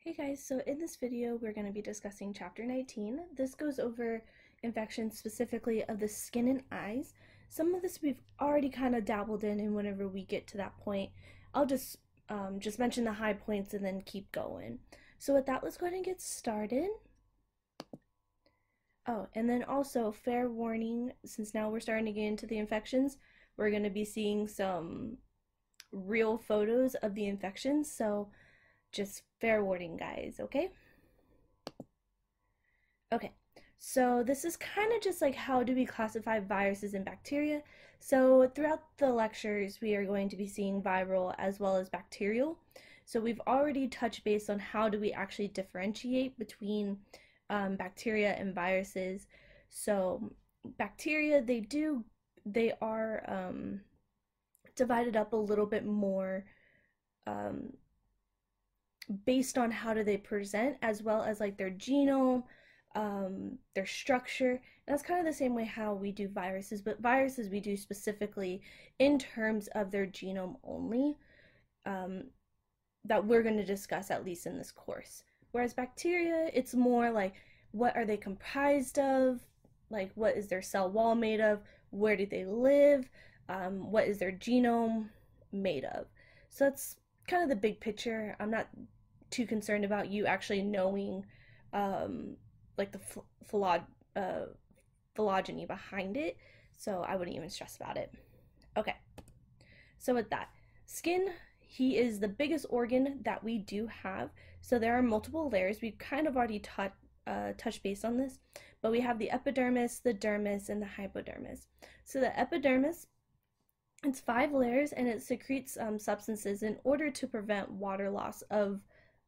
Hey guys, so in this video we're going to be discussing chapter 19. This goes over infections specifically of the skin and eyes. Some of this we've already kind of dabbled in, and whenever we get to that point, I'll just mention the high points and then keep going. So with that, let's go ahead and get started. Oh, and then also fair warning, since now we're starting to get into the infections, we're going to be seeing some real photos of the infections, so just fair warning, guys, okay? Okay, so this is kind of just like how do we classify viruses and bacteria. So throughout the lectures, we are going to be seeing viral as well as bacterial. So we've already touched base on how do we actually differentiate between bacteria and viruses. So bacteria, they are divided up a little bit more based on how do they present, as well as like their genome, their structure. And that's kind of the same way how we do viruses, but viruses we do specifically in terms of their genome only, that we're going to discuss at least in this course. Whereas bacteria, it's more like what are they comprised of, like what is their cell wall made of, where do they live, what is their genome made of. So that's kind of the big picture. I'm not too concerned about you actually knowing like the phylogeny behind it, so I wouldn't even stress about it. Okay, so with that, skin, he is the biggest organ that we do have. So there are multiple layers. We've kind of already touched base on this, but we have the epidermis, the dermis, and the hypodermis. So the epidermis, it's 5 layers, and it secretes substances in order to prevent water loss of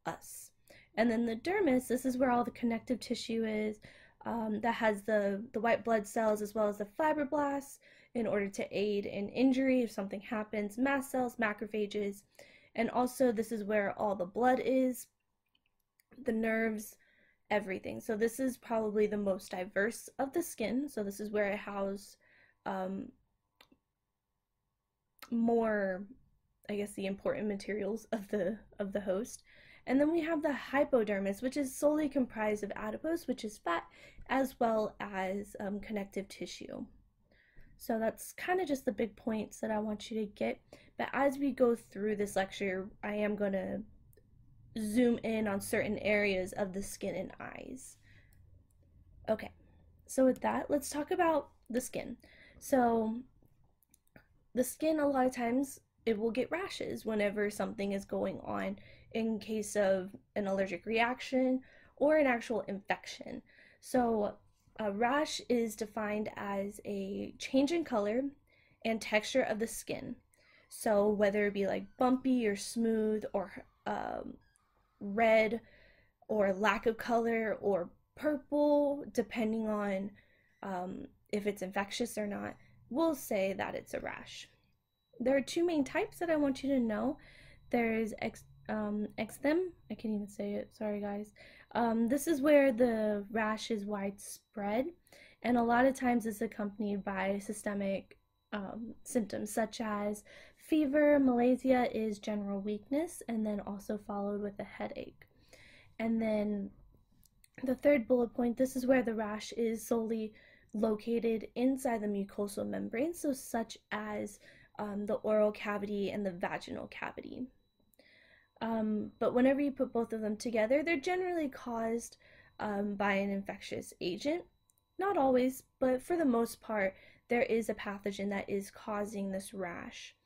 us. And then the dermis, this is where all the connective tissue is, that has the white blood cells as well as the fibroblasts in order to aid in injury if something happens, mast cells, macrophages, and also this is where all the blood is, the nerves, everything. So this is probably the most diverse of the skin. So this is where it houses more, I guess, the important materials of the host. And then we have the hypodermis, which is solely comprised of adipose, which is fat, as well as connective tissue. So that's kind of just the big points that I want you to get. But as we go through this lecture, I am going to zoom in on certain areas of the skin and eyes. Okay, so with that, let's talk about the skin. So the skin, a lot of times, it will get rashes whenever something is going on in case of an allergic reaction or an actual infection. So a rash is defined as a change in color and texture of the skin. So whether it be like bumpy or smooth or red or lack of color or purple, depending on if it's infectious or not, we'll say that it's a rash. There are 2 main types that I want you to know. There's eczema, I can't even say it, sorry guys. This is where the rash is widespread, and a lot of times it's accompanied by systemic symptoms such as fever. Malaise is general weakness, and then also followed with a headache. And then the third bullet point, this is where the rash is solely located inside the mucosal membrane, so such as the oral cavity and the vaginal cavity. But whenever you put both of them together, they're generally caused by an infectious agent. Not always, but for the most part, there is a pathogen that is causing this rash.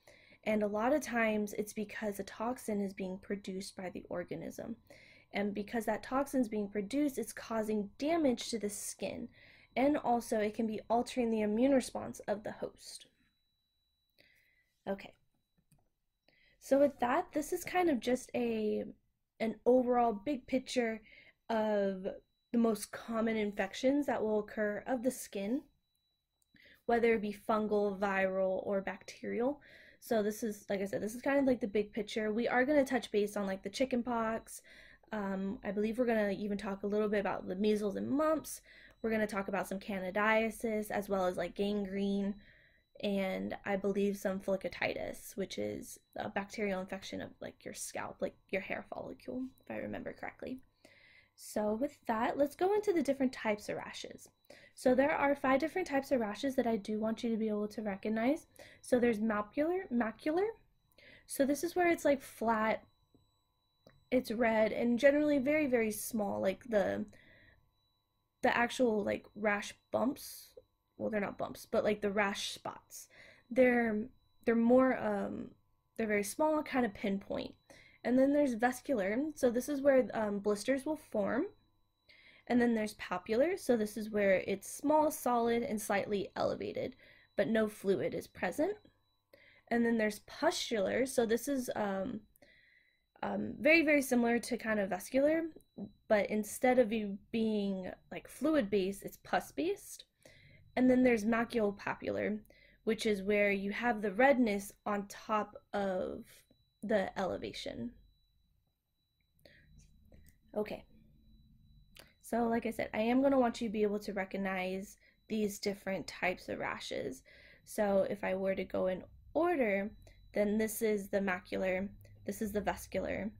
And a lot of times it's because a toxin is being produced by the organism. And because that toxin is being produced, it's causing damage to the skin. And also it can be altering the immune response of the host. Okay. So with that, this is kind of just an overall big picture of the most common infections that will occur of the skin, whether it be fungal, viral, or bacterial. So this is, like I said, this is kind of like the big picture. We are going to touch base on like the chicken pox. I believe we're going to even talk a little bit about the measles and mumps. We're going to talk about some candidiasis as well as like gangrene and I believe some folliculitis, which is a bacterial infection of like your scalp, like your hair follicle, if I remember correctly. So with that, let's go into the different types of rashes. So there are 5 different types of rashes that I do want you to be able to recognize. So there's macular. So this is where it's like flat, it's red, and generally very, very small, like the actual like rash bumps. Well, they're not bumps, but like the rash spots. They're they're more they're very small, kind of pinpoint. And then there's vascular, so this is where blisters will form. And then there's papular, so this is where it's small, solid, and slightly elevated, but no fluid is present. And then there's pustular, so this is very, very similar to kind of vascular, but instead of you being like fluid based, it's pus based. And then there's maculopapular, which is where you have the redness on top of the elevation. Okay, so like I said, I am going to want you to be able to recognize these different types of rashes. So if I were to go in order, then this is the macular, this is the vascular,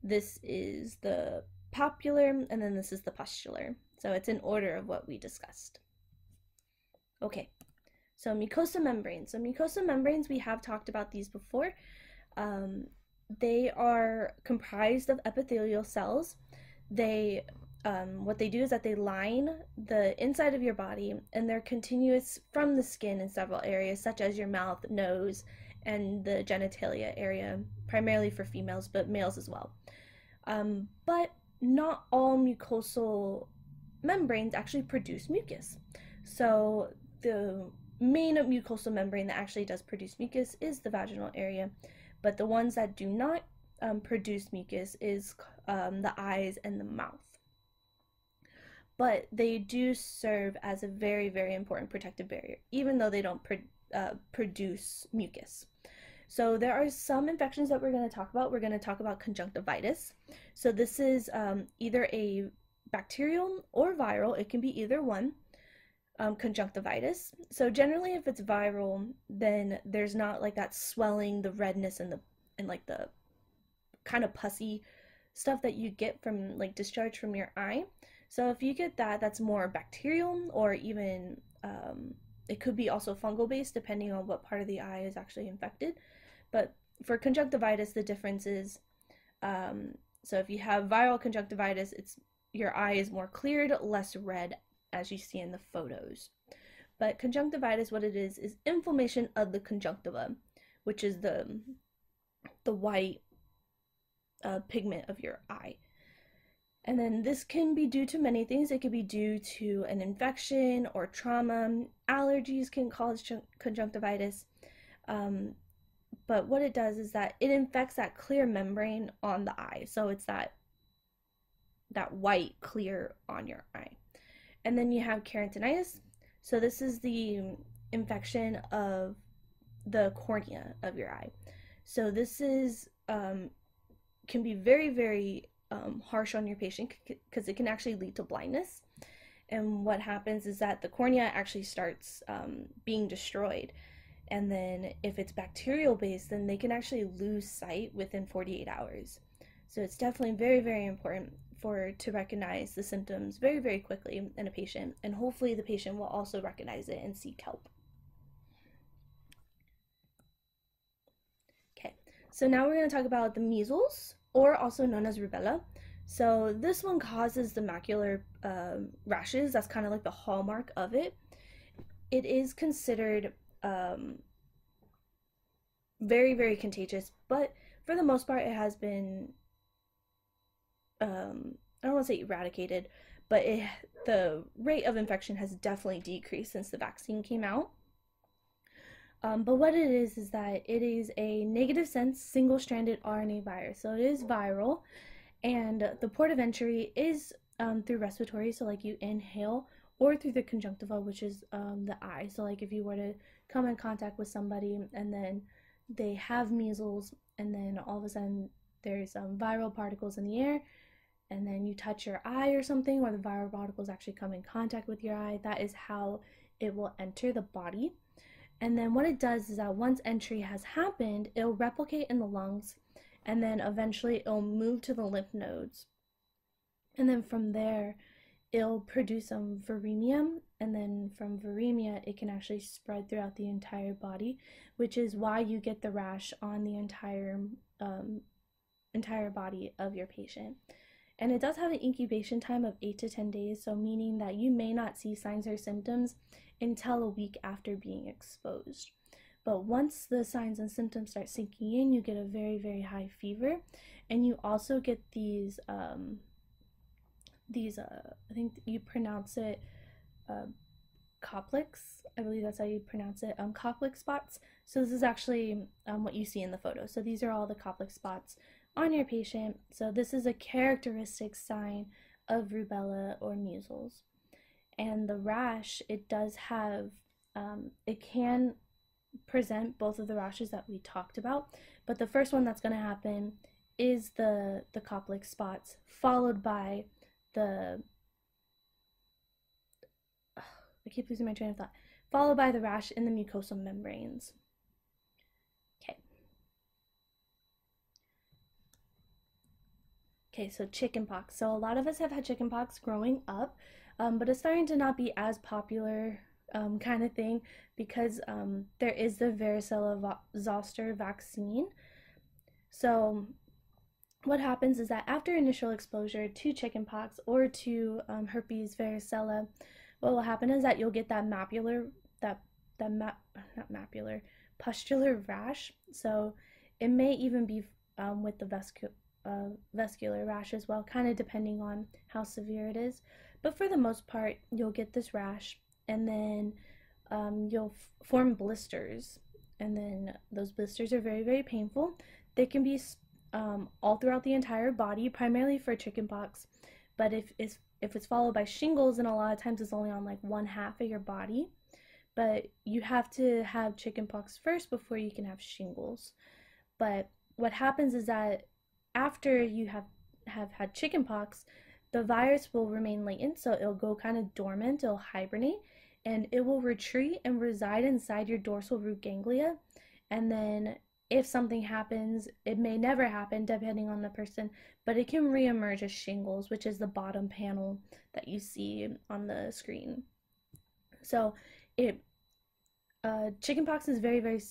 this is the papular, and then this is the pustular. So it's in order of what we discussed. Okay, so mucosa membranes. So mucosa membranes, we have talked about these before. They are comprised of epithelial cells. They what they do is that they line the inside of your body, and they're continuous from the skin in several areas, such as your mouth, nose, and the genitalia area, primarily for females, but males as well. But not all mucosal membranes actually produce mucus. So the main mucosal membrane that actually does produce mucus is the vaginal area, but the ones that do not produce mucus is the eyes and the mouth. But they do serve as a very, very important protective barrier, even though they don't produce mucus. So there are some infections that we're going to talk about. We're going to talk about conjunctivitis. So this is either a bacterial or viral. It can be either one. Conjunctivitis. So generally, if it's viral, then there's not like that swelling, the redness, and like the kind of pussy stuff that you get from like discharge from your eye. So if you get that, that's more bacterial, or even it could be also fungal based, depending on what part of the eye is actually infected. But for conjunctivitis, the difference is so if you have viral conjunctivitis, it's your eye is more cleared, less red, as you see in the photos. But conjunctivitis, what it is inflammation of the conjunctiva, which is the white pigment of your eye. And then this can be due to many things. It could be due to an infection or trauma. Allergies can cause conjunctivitis. But what it does is that it infects that clear membrane on the eye. So it's that white clear on your eye. And then you have keratinitis. So this is the infection of the cornea of your eye. So this is can be very, very harsh on your patient, because it can actually lead to blindness. And what happens is that the cornea actually starts being destroyed. And then if it's bacterial based, then they can actually lose sight within 48 hours. So it's definitely very, very important to recognize the symptoms very, very quickly in a patient, and hopefully the patient will also recognize it and seek help. Okay, so now we're going to talk about the measles, or also known as rubella. So this one causes the macular rashes. That's kind of like the hallmark of it. It is considered very, very contagious, but for the most part, it has been I don't want to say eradicated, but the rate of infection has definitely decreased since the vaccine came out. But what it is that it is a negative sense single-stranded RNA virus. So it is viral, and the port of entry is through respiratory, so like you inhale, or through the conjunctiva, which is the eye. So like if you were to come in contact with somebody and then they have measles, and then all of a sudden there's viral particles in the air, and then you touch your eye or something, or the viral particles actually come in contact with your eye, that is how it will enter the body. And then what it does is that once entry has happened, it'll replicate in the lungs, and then eventually it'll move to the lymph nodes. And then from there, it'll produce some viremia, and then from viremia, it can actually spread throughout the entire body, which is why you get the rash on the entire body of your patient. And it does have an incubation time of 8 to 10 days, so meaning that you may not see signs or symptoms until a week after being exposed. But once the signs and symptoms start sinking in, you get a very, very high fever, and you also get these I think you pronounce it Koplicks. I believe that's how you pronounce it. Koplik spots. So this is actually what you see in the photo. So these are all the Koplik spots on your patient. So this is a characteristic sign of rubella or measles. And the rash, it does have, it can present both of the rashes that we talked about, but the first one that's going to happen is the Koplik spots, followed by the I keep losing my train of thought. Followed by the rash in the mucosal membranes. Okay. Okay, so chickenpox. So a lot of us have had chickenpox growing up, but it's starting to not be as popular kind of thing because there is the varicella zoster vaccine. So what happens is that after initial exposure to chickenpox or to herpes varicella, what will happen is that you'll get that pustular rash. So it may even be with the vascular rash as well, kind of depending on how severe it is. But for the most part, you'll get this rash, and then you'll form blisters, and then those blisters are very, very painful. They can be all throughout the entire body, primarily for chickenpox. But if it's followed by shingles, then a lot of times it's only on like one half of your body. But you have to have chickenpox first before you can have shingles. But what happens is that after you have had chickenpox, the virus will remain latent, so it'll go kind of dormant, it'll hibernate, and it will retreat and reside inside your dorsal root ganglia. And then if something happens, it may never happen depending on the person, but it can reemerge as shingles, which is the bottom panel that you see on the screen. So chickenpox is very, very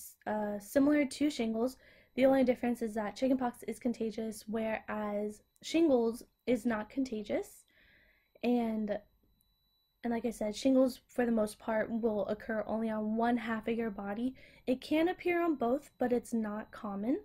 similar to shingles. The only difference is that chickenpox is contagious, whereas shingles is not contagious. And like I said, shingles for the most part will occur only on one half of your body. It can appear on both, but it's not common.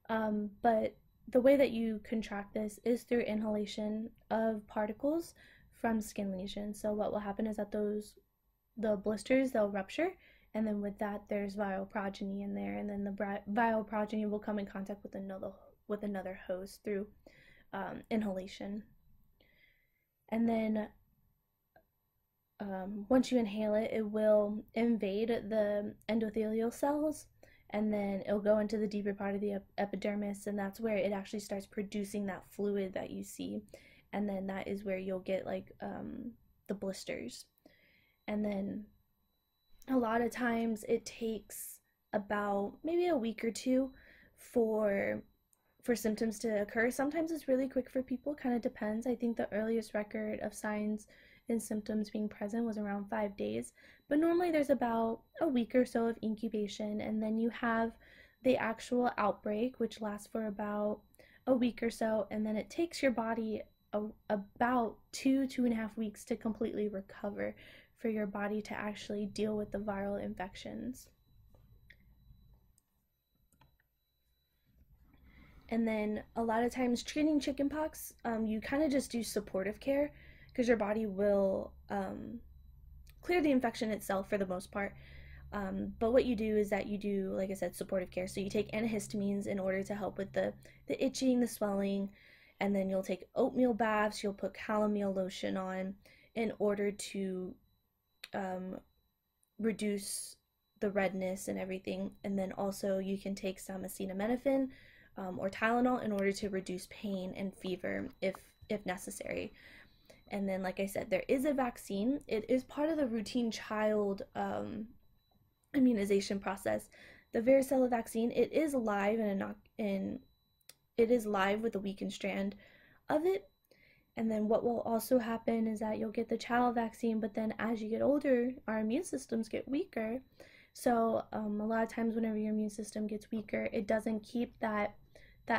But the way that you contract this is through inhalation of particles from skin lesions. So what will happen is that the blisters, they'll rupture, and then with that there's viral progeny in there, and then the viral progeny will come in contact with another host through inhalation. And then once you inhale it, it will invade the endothelial cells, and then it'll go into the deeper part of the epidermis, and that's where it actually starts producing that fluid that you see, and then that is where you'll get like the blisters. And then a lot of times it takes about maybe a week or two for symptoms to occur. Sometimes it's really quick for people, kind of depends. I think the earliest record of signs and symptoms being present was around 5 days, but normally there's about a week or so of incubation, and then you have the actual outbreak, which lasts for about a week or so, and then it takes your body about 2.5 weeks to completely recover for your body to actually deal with the viral infections. And then a lot of times treating chickenpox, you kind of just do supportive care, because your body will clear the infection itself for the most part. But what you do is that you do, like I said, supportive care. So you take antihistamines in order to help with the itching, the swelling, and then you'll take oatmeal baths, you'll put calomel lotion on in order to reduce the redness and everything. And then also you can take some acetaminophen or Tylenol in order to reduce pain and fever if necessary. And then, like I said, there is a vaccine. It is part of the routine child immunization process. The varicella vaccine, it is live in it is live with a weakened strand of it. And then what will also happen is that you'll get the child vaccine, but then as you get older, our immune systems get weaker. So a lot of times whenever your immune system gets weaker, it doesn't keep that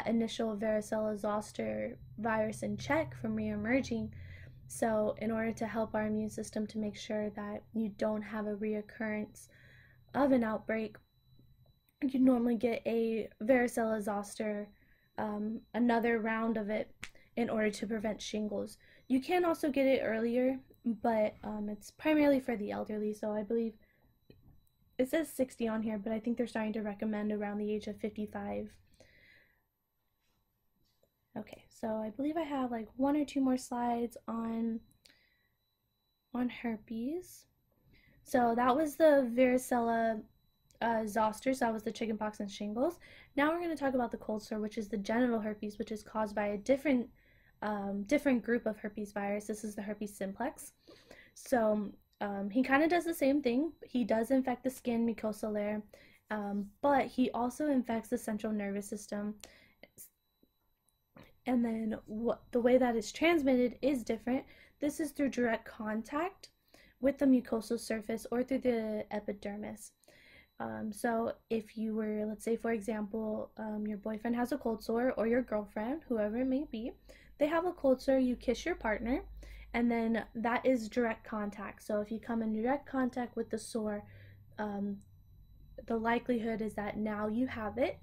initial varicella zoster virus in check from reemerging. So in order to help our immune system to make sure that you don't have a reoccurrence of an outbreak, you normally get a varicella zoster, another round of it, in order to prevent shingles. You can also get it earlier, but it's primarily for the elderly. So I believe it says 60 on here, but I think they're starting to recommend around the age of 55. Okay, so I believe I have like one or two more slides on herpes. So that was the varicella zoster, so that was the chickenpox and shingles. Now we're going to talk about the cold sore, which is the genital herpes, which is caused by a different group of herpes virus. This is the herpes simplex. So he kind of does the same thing. He does infect the skin mucosal layer, but he also infects the central nervous system. And then the way that it's transmitted is different. This is through direct contact with the mucosal surface or through the epidermis. So if you were, let's say for example, your boyfriend has a cold sore, or your girlfriend, whoever it may be, they have a cold sore, you kiss your partner, and then that is direct contact. So if you come in direct contact with the sore, the likelihood is that now you have it,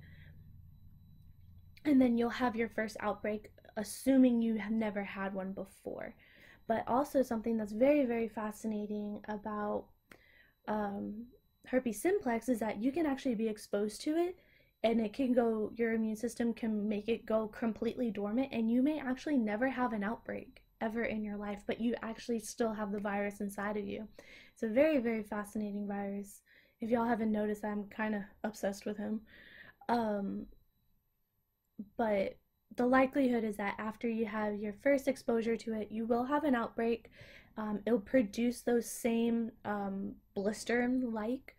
and then you'll have your first outbreak, assuming you have never had one before. But also something that's very, very fascinating about herpes simplex is that you can actually be exposed to it, and it can go, your immune system can make it go completely dormant, and you may actually never have an outbreak ever in your life, but you actually still have the virus inside of you. It's a very, very fascinating virus. If y'all haven't noticed, I'm kind of obsessed with him. But the likelihood is that after you have your first exposure to it, you will have an outbreak. It'll produce those same blister-like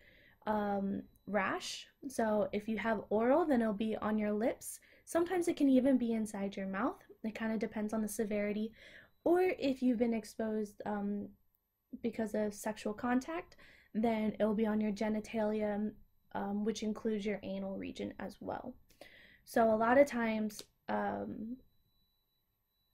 rash. So if you have oral, then it'll be on your lips. Sometimes it can even be inside your mouth. It kind of depends on the severity. Or if you've been exposed because of sexual contact, then it'll be on your genitalia, which includes your anal region as well. So a lot of times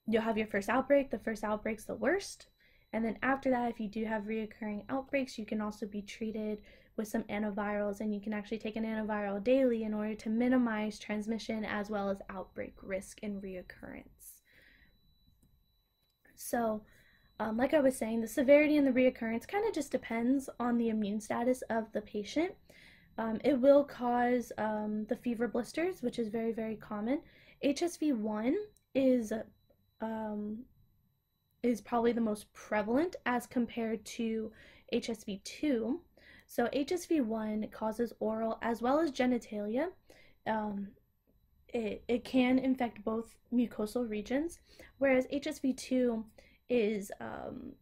you'll have your first outbreak. The first outbreak's the worst. And then after that, if you do have reoccurring outbreaks, you can also be treated with some antivirals, and you can actually take an antiviral daily in order to minimize transmission as well as outbreak risk and reoccurrence. So like I was saying, the severity and the reoccurrence kind of just depends on the immune status of the patient. It will cause the fever blisters, which is very, very common. HSV1 is probably the most prevalent as compared to HSV2. So HSV1 causes oral as well as genitalia. It can infect both mucosal regions, whereas HSV2 is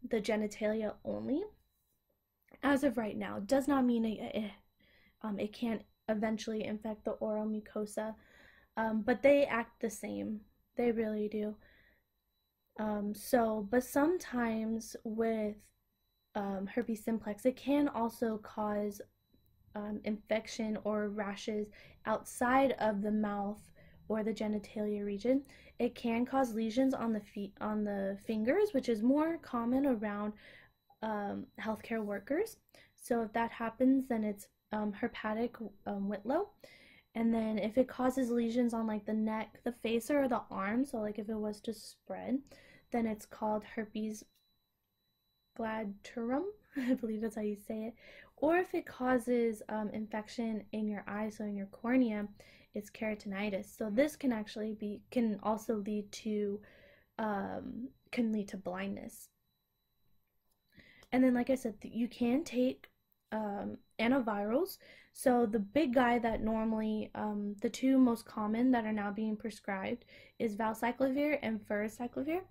the genitalia only. As of right now, does not mean it can't eventually infect the oral mucosa, but they act the same. They really do. But sometimes with herpes simplex, it can also cause infection or rashes outside of the mouth or the genitalia region. It can cause lesions on the feet, on the fingers, which is more common around healthcare workers. So if that happens, then it's herpetic whitlow. And then if it causes lesions on like the neck, the face, or the arm, so like if it was to spread, then it's called herpes glandulorum, I believe that's how you say it. Or if it causes infection in your eye, so in your cornea, it's keratinitis. So this can actually can also lead to blindness. And then, like I said, you can take antivirals. So the big guy that normally, the two most common that are now being prescribed is valcyclovir and furaciclovir.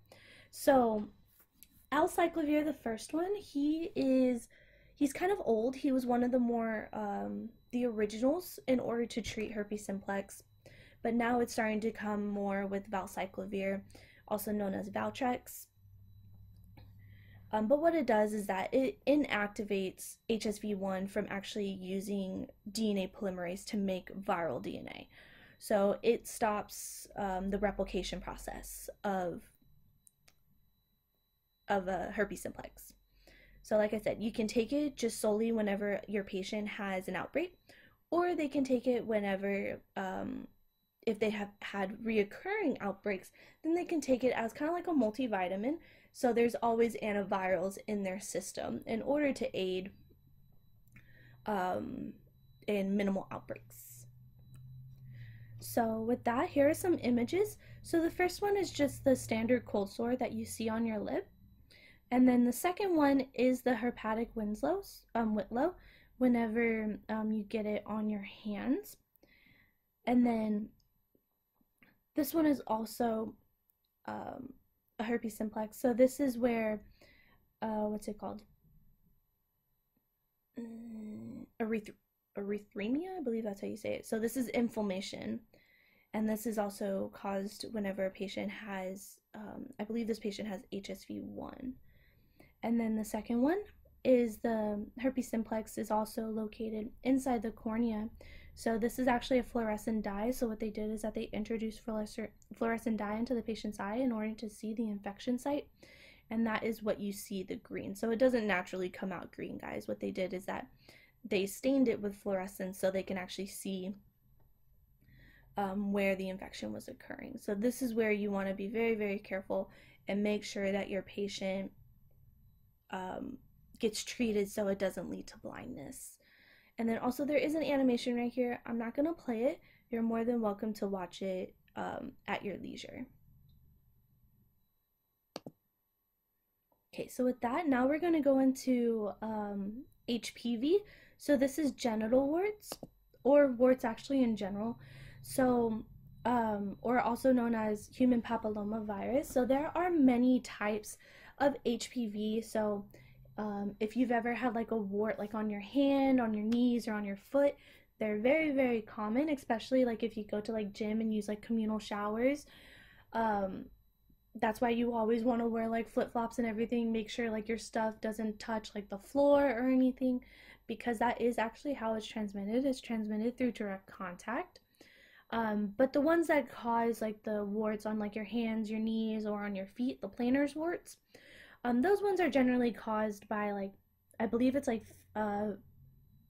So alcyclovir, the first one, he He's kind of old. He was one of the more the originals in order to treat herpes simplex, but now it's starting to come more with valcyclovir, also known as Valtrex. But what it does is that it inactivates HSV1 from actually using DNA polymerase to make viral DNA. So it stops the replication process of a herpes simplex. So like I said, you can take it just solely whenever your patient has an outbreak, or they can take it whenever, if they have had reoccurring outbreaks, then they can take it as kind of like a multivitamin. So there's always antivirals in their system in order to aid in minimal outbreaks. So with that, here are some images. So the first one is just the standard cold sore that you see on your lip. And then the second one is the herpetic whitlow, whenever you get it on your hands. And then this one is also a herpes simplex. So this is where, what's it called? Erythemia, I believe that's how you say it. So this is inflammation. And this is also caused whenever a patient has, I believe this patient has HSV1. And then the second one is the herpes simplex is also located inside the cornea. So this is actually a fluorescent dye. So what they did is that they introduced fluorescent dye into the patient's eye in order to see the infection site. And that is what you see, the green. So it doesn't naturally come out green, guys. What they did is that they stained it with fluorescence so they can actually see where the infection was occurring. So this is where you want to be very, very careful and make sure that your patient gets treated so it doesn't lead to blindness. And then also there is an animation right here. I'm not going to play it. You're more than welcome to watch it at your leisure. Okay, so with that, now we're going to go into HPV. So this is genital warts, or warts actually in general. So, or also known as human papilloma virus. So there are many types of HPV. So if you've ever had like a wart like on your hand, on your knees, or on your foot, they're very, very common, especially like if you go to like gym and use like communal showers. That's why you always want to wear like flip-flops and everything. Make sure like your stuff doesn't touch like the floor or anything, because that is actually how it's transmitted. It's transmitted through direct contact. But the ones that cause like the warts on like your hands, your knees, or on your feet, the plantar warts, those ones are generally caused by like, I believe it's like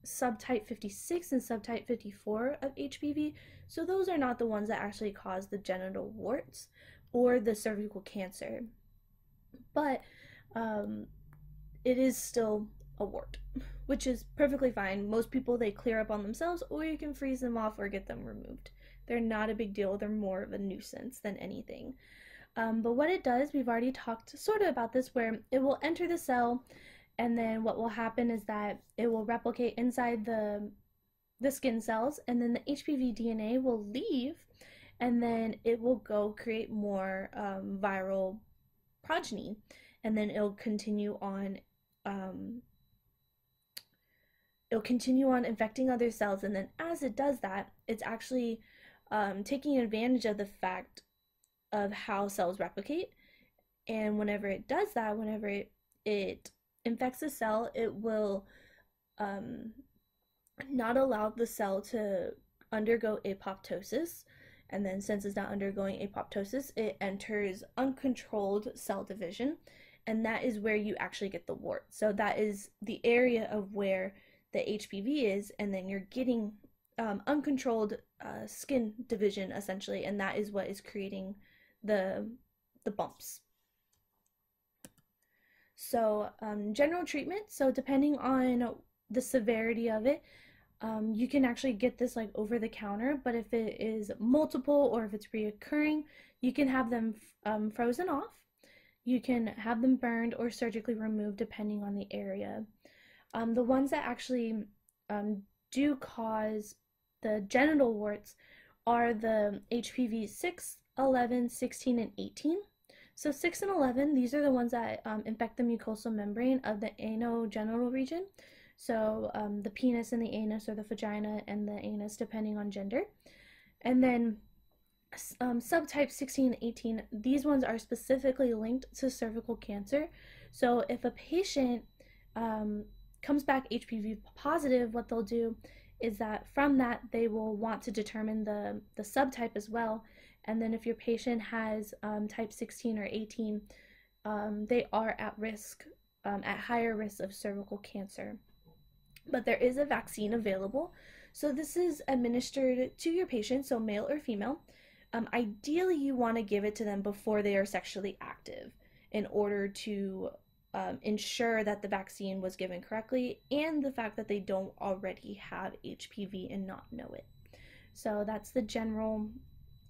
subtype 56 and subtype 54 of HPV. So those are not the ones that actually cause the genital warts or the cervical cancer. But it is still a wart, which is perfectly fine. Most people, they clear up on themselves, or you can freeze them off or get them removed. They're not a big deal. They're more of a nuisance than anything. But what it does, we've already talked sort of about this, where it will enter the cell, and then what will happen is that it will replicate inside the skin cells, and then the HPV DNA will leave, and then it will go create more viral progeny, and then it'll continue on infecting other cells. And then as it does that, it's actually taking advantage of the fact of how cells replicate. And whenever it does that, whenever it infects a cell, it will not allow the cell to undergo apoptosis. And then since it's not undergoing apoptosis, it enters uncontrolled cell division, and that is where you actually get the wart. So that is the area of where the HPV is, and then you're getting uncontrolled skin division essentially, and that is what is creating the bumps. So general treatment, so depending on the severity of it, you can actually get this like over the counter, but if it is multiple or if it's reoccurring, you can have them frozen off. You can have them burned or surgically removed depending on the area. The ones that actually do cause the genital warts are the HPV 6, 11, 16, and 18. So 6 and 11, these are the ones that infect the mucosal membrane of the anogenital region. So the penis and the anus, or the vagina and the anus, depending on gender. And then subtype 16 and 18, these ones are specifically linked to cervical cancer. So if a patient comes back HPV positive, what they'll do is that from that they will want to determine the subtype as well. And then if your patient has type 16 or 18, they are at risk, at higher risk of cervical cancer. But there is a vaccine available. So this is administered to your patient, so male or female. Ideally, you want to give it to them before they are sexually active in order to ensure that the vaccine was given correctly and the fact that they don't already have HPV and not know it. So that's the general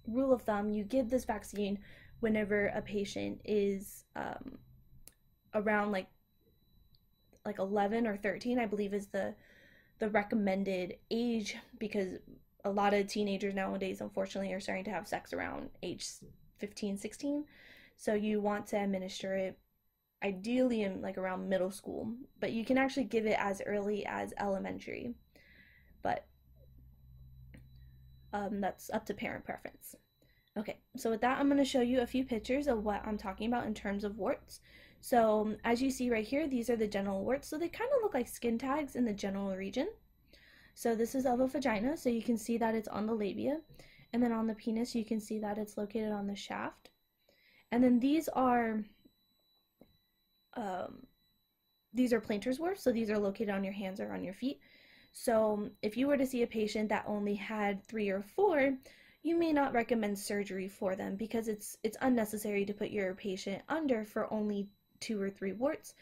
rule of thumb. You give this vaccine whenever a patient is around like 11 or 13, I believe, is the recommended age, because a lot of teenagers nowadays, unfortunately, are starting to have sex around age 15, 16. So you want to administer it ideally in like around middle school, but you can actually give it as early as elementary. But that's up to parent preference. Okay, so with that, I'm going to show you a few pictures of what I'm talking about in terms of warts. So as you see right here, these are the genital warts. So they kind of look like skin tags in the genital region. So this is of a vagina, so you can see that it's on the labia. And then on the penis, you can see that it's located on the shaft. And then these are plantar's warts, so these are located on your hands or on your feet. So if you were to see a patient that only had 3 or 4, you may not recommend surgery for them, because it's unnecessary to put your patient under for only 2 or 3 warts,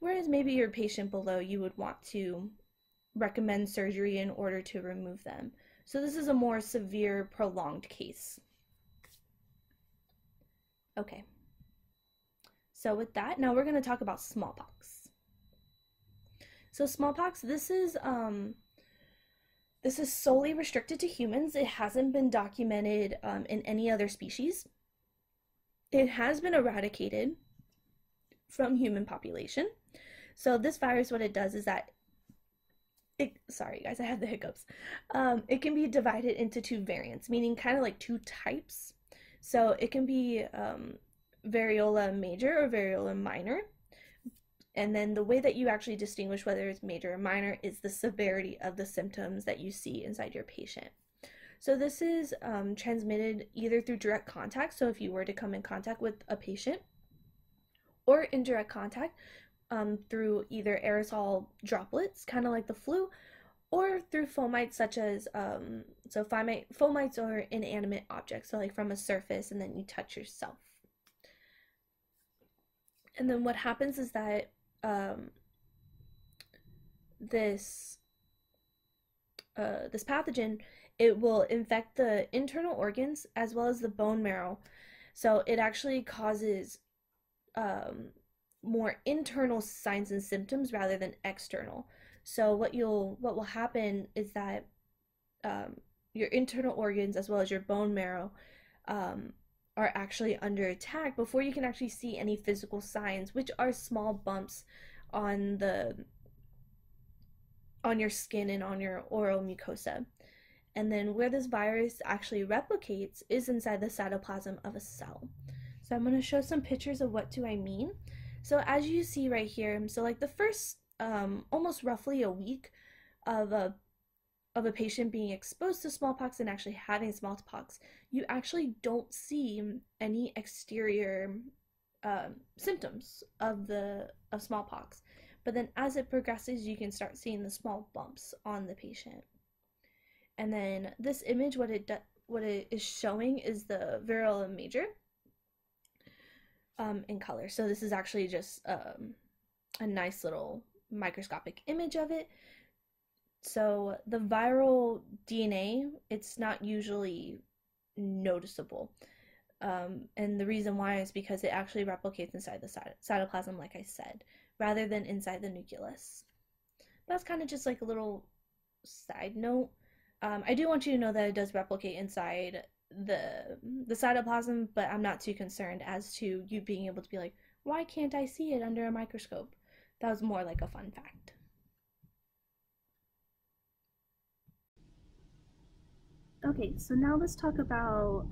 whereas maybe your patient below, you would want to recommend surgery in order to remove them. So this is a more severe, prolonged case. Okay. So with that, now we're going to talk about smallpox. So smallpox, this is solely restricted to humans. It hasn't been documented in any other species. It has been eradicated from human population. So this virus, what it does is that sorry guys, I have the hiccups. It can be divided into 2 variants, meaning kind of like 2 types. So it can be variola major or variola minor. And then the way that you actually distinguish whether it's major or minor is the severity of the symptoms that you see inside your patient. So this is transmitted either through direct contact, so if you were to come in contact with a patient, or indirect contact through either aerosol droplets, kind of like the flu, or through fomites, such as fomites are inanimate objects, so like from a surface and then you touch yourself. And then what happens is that this pathogen, it will infect the internal organs as well as the bone marrow. So it actually causes more internal signs and symptoms rather than external. So what will happen is that your internal organs as well as your bone marrow are actually under attack before you can actually see any physical signs, which are small bumps on your skin and on your oral mucosa. And then where this virus actually replicates is inside the cytoplasm of a cell. So I'm going to show some pictures of what do I mean. So as you see right here, so like the first almost roughly a week of a patient being exposed to smallpox and actually having smallpox, you actually don't see any exterior symptoms of smallpox. But then as it progresses, you can start seeing the small bumps on the patient. And then this image, what it is showing is the variola major in color. So this is actually just a nice little microscopic image of it. So the viral DNA, it's not usually noticeable. And the reason why is because it actually replicates inside the cytoplasm, like I said, rather than inside the nucleus. That's kind of just like a little side note. I do want you to know that it does replicate inside the cytoplasm, but I'm not too concerned as to you being able to be like, why can't I see it under a microscope? That was more like a fun fact. Okay, so now let's talk about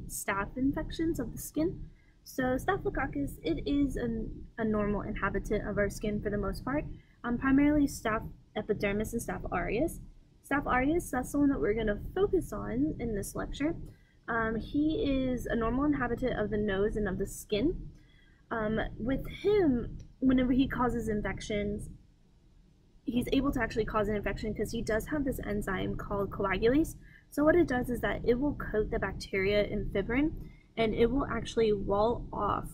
staph infections of the skin. So Staphylococcus, it is a normal inhabitant of our skin for the most part, primarily Staph epidermis and Staph aureus. Staph aureus, that's the one that we're going to focus on in this lecture. He is a normal inhabitant of the nose and of the skin. With him, whenever he causes infections, he's able to actually cause an infection because he does have this enzyme called coagulase. So what it does is that it will coat the bacteria in fibrin, and it will actually wall off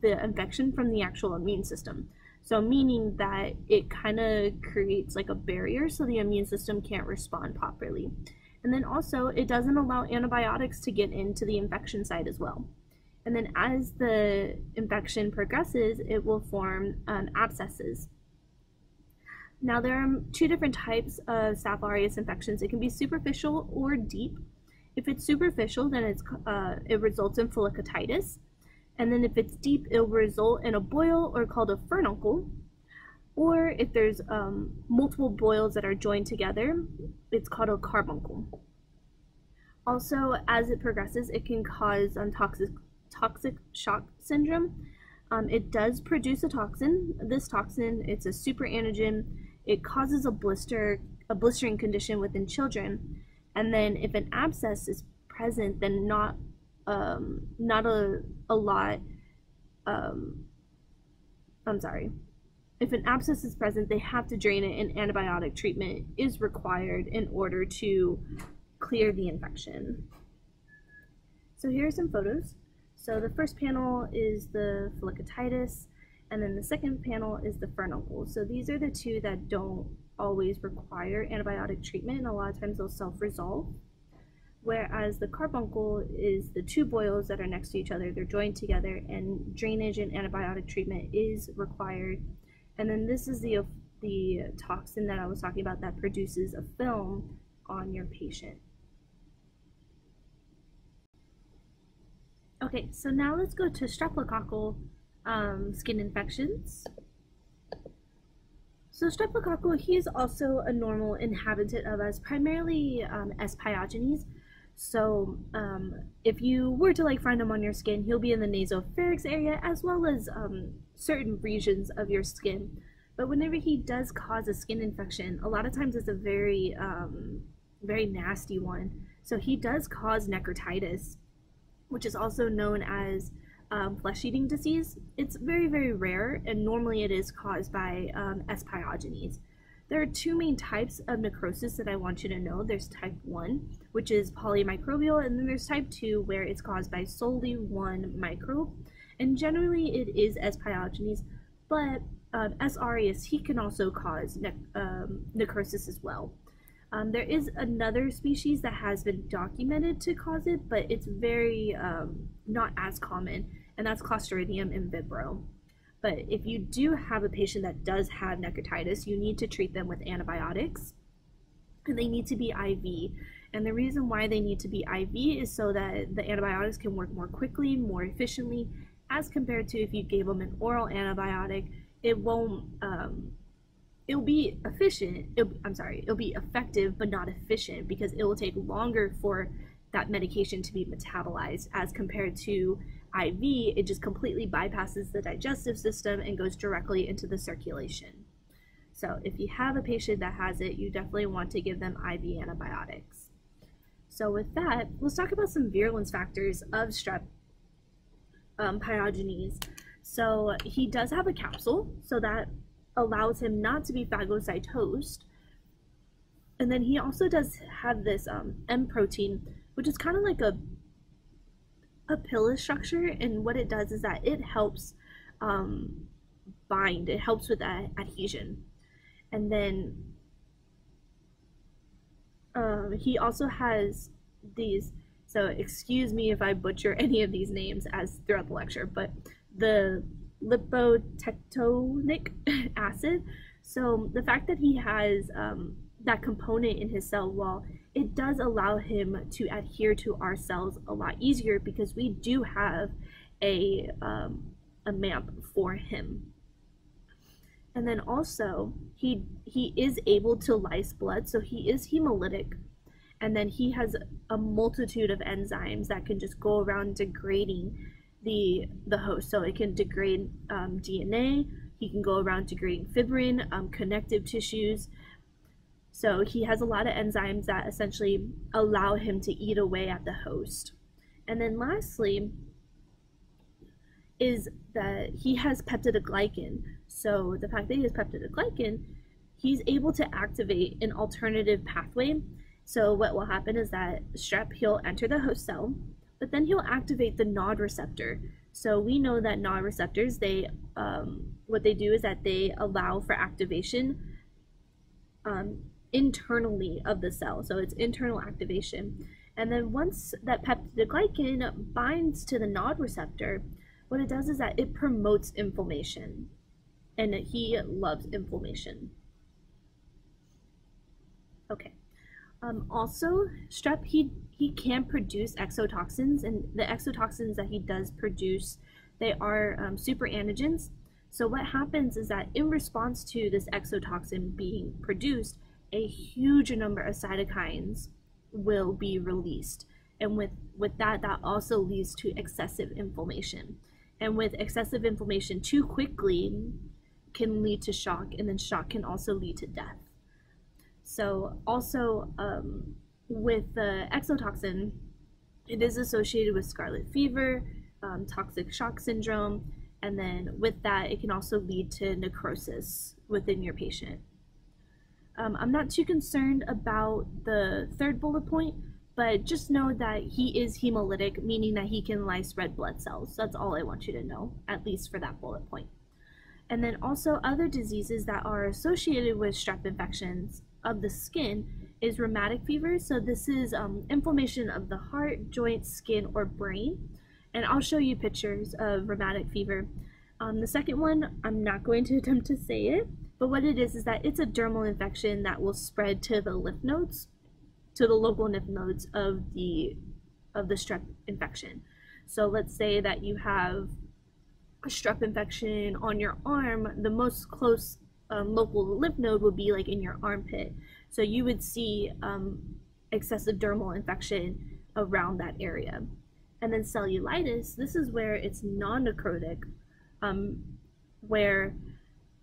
the infection from the actual immune system. So meaning that it kind of creates like a barrier so the immune system can't respond properly. And then also it doesn't allow antibiotics to get into the infection site as well. And then as the infection progresses, it will form abscesses. Now there are two different types of Staph aureus infections. It can be superficial or deep. If it's superficial, then it results in folliculitis. And then if it's deep, it will result in a boil or called a furuncle. Or if there's multiple boils that are joined together, it's called a carbuncle. Also, as it progresses, it can cause toxic shock syndrome. It does produce a toxin. This toxin, it's a super antigen. It causes a blistering condition within children. And then if an abscess is present, then not a lot. If an abscess is present, they have to drain it, and antibiotic treatment is required in order to clear the infection. So here are some photos. So the first panel is the folliculitis, and then the second panel is the furuncle. So these are the two that don't always require antibiotic treatment, and a lot of times they'll self-resolve. Whereas the carbuncle is the two boils that are next to each other, they're joined together, and drainage and antibiotic treatment is required. And then this is the toxin that I was talking about that produces a film on your patient. Okay, so now let's go to streptococcal skin infections. So streptococcal, he is also a normal inhabitant of us, primarily S. pyogenes. So if you were to like find him on your skin, he'll be in the nasopharynx area as well as certain regions of your skin. But whenever he does cause a skin infection, a lot of times it's a very nasty one. So he does cause necrotitis, which is also known as flesh-eating disease. It's very, very rare, and normally it is caused by S. pyogenes. There are two main types of necrosis that I want you to know. There's type 1, which is polymicrobial, and then there's type 2, where it's caused by solely one microbe. And generally it is S. pyogenes, but S. aureus, he can also cause necrosis as well. There is another species that has been documented to cause it, but it's very not as common, and that's Clostridium in vibrio. But if you do have a patient that does have necrotitis, you need to treat them with antibiotics, and they need to be IV. And the reason why they need to be IV is so that the antibiotics can work more quickly, more efficiently, as compared to if you gave them an oral antibiotic. It won't, it'll be efficient, it'll be effective, but not efficient, because it will take longer for that medication to be metabolized as compared to IV. It just completely bypasses the digestive system and goes directly into the circulation. So if you have a patient that has it, you definitely want to give them IV antibiotics. So with that, let's talk about some virulence factors of strep pyogenes. So he does have a capsule, so that allows him not to be phagocytosed. And then he also does have this M protein, which is kind of like a pillar structure, and what it does is that it helps bind, it helps with adhesion. And then he also has these, so excuse me if I butcher any of these names as throughout the lecture, but the lipotectonic acid. So the fact that he has that component in his cell wall, it does allow him to adhere to our cells a lot easier because we do have a MAMP for him. And then also he is able to lyse blood, so he is hemolytic, and then he has a multitude of enzymes that can just go around degrading the host. So it can degrade DNA, he can go around degrading fibrin, connective tissues. So he has a lot of enzymes that essentially allow him to eat away at the host. And then lastly is that he has peptidoglycan. So the fact that he has peptidoglycan, he's able to activate an alternative pathway. So what will happen is that strep, he'll enter the host cell, but then he'll activate the NOD receptor. So we know that NOD receptors, they what they do is that they allow for activation internally of the cell. So it's internal activation. And then once that peptidoglycan binds to the NOD receptor, what it does is that it promotes inflammation, and he loves inflammation. Okay. Also, strep, he can produce exotoxins, and the exotoxins that he does produce, they are super antigens. So what happens is that in response to this exotoxin being produced, a huge number of cytokines will be released, and with that also leads to excessive inflammation. And with excessive inflammation too quickly can lead to shock, and then shock can also lead to death. So also with the exotoxin, it is associated with scarlet fever, toxic shock syndrome, and then with that it can also lead to necrosis within your patient. I'm not too concerned about the third bullet point, but just know that he is hemolytic, meaning that he can lyse red blood cells. That's all I want you to know, at least for that bullet point. And then also other diseases that are associated with strep infections of the skin is rheumatic fever. So this is inflammation of the heart, joints, skin, or brain. And I'll show you pictures of rheumatic fever. The second one, I'm not going to attempt to say it, but what it is that it's a dermal infection that will spread to the lymph nodes, to the local lymph nodes of the strep infection. So let's say that you have a strep infection on your arm, the most close local lymph node would be like in your armpit. So you would see excessive dermal infection around that area. And then cellulitis, this is where it's non-necrotic, where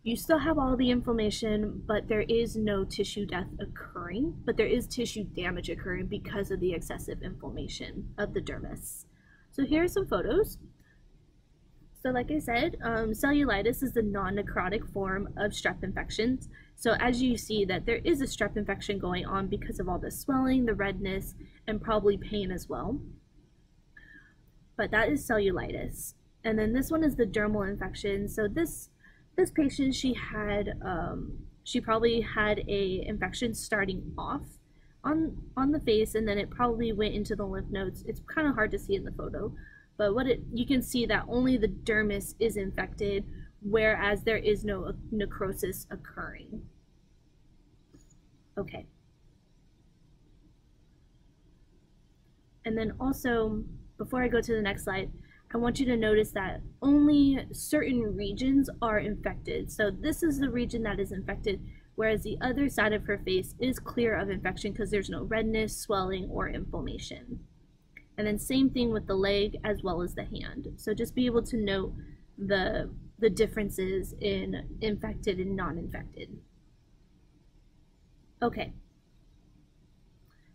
you still have all the inflammation, but there is no tissue death occurring, but there is tissue damage occurring because of the excessive inflammation of the dermis. So here are some photos. So like I said, cellulitis is the non-necrotic form of strep infections. So as you see that there is a strep infection going on because of all the swelling, the redness, and probably pain as well. But that is cellulitis. And then this one is the dermal infection. So this patient, she probably had a infection starting off on the face, and then it probably went into the lymph nodes. It's kind of hard to see in the photo, but you can see that only the dermis is infected, whereas there is no necrosis occurring. Okay. And then also, before I go to the next slide, I want you to notice that only certain regions are infected. So this is the region that is infected, whereas the other side of her face is clear of infection because there's no redness, swelling, or inflammation. And then same thing with the leg as well as the hand. So just be able to note the differences in infected and non-infected. Okay.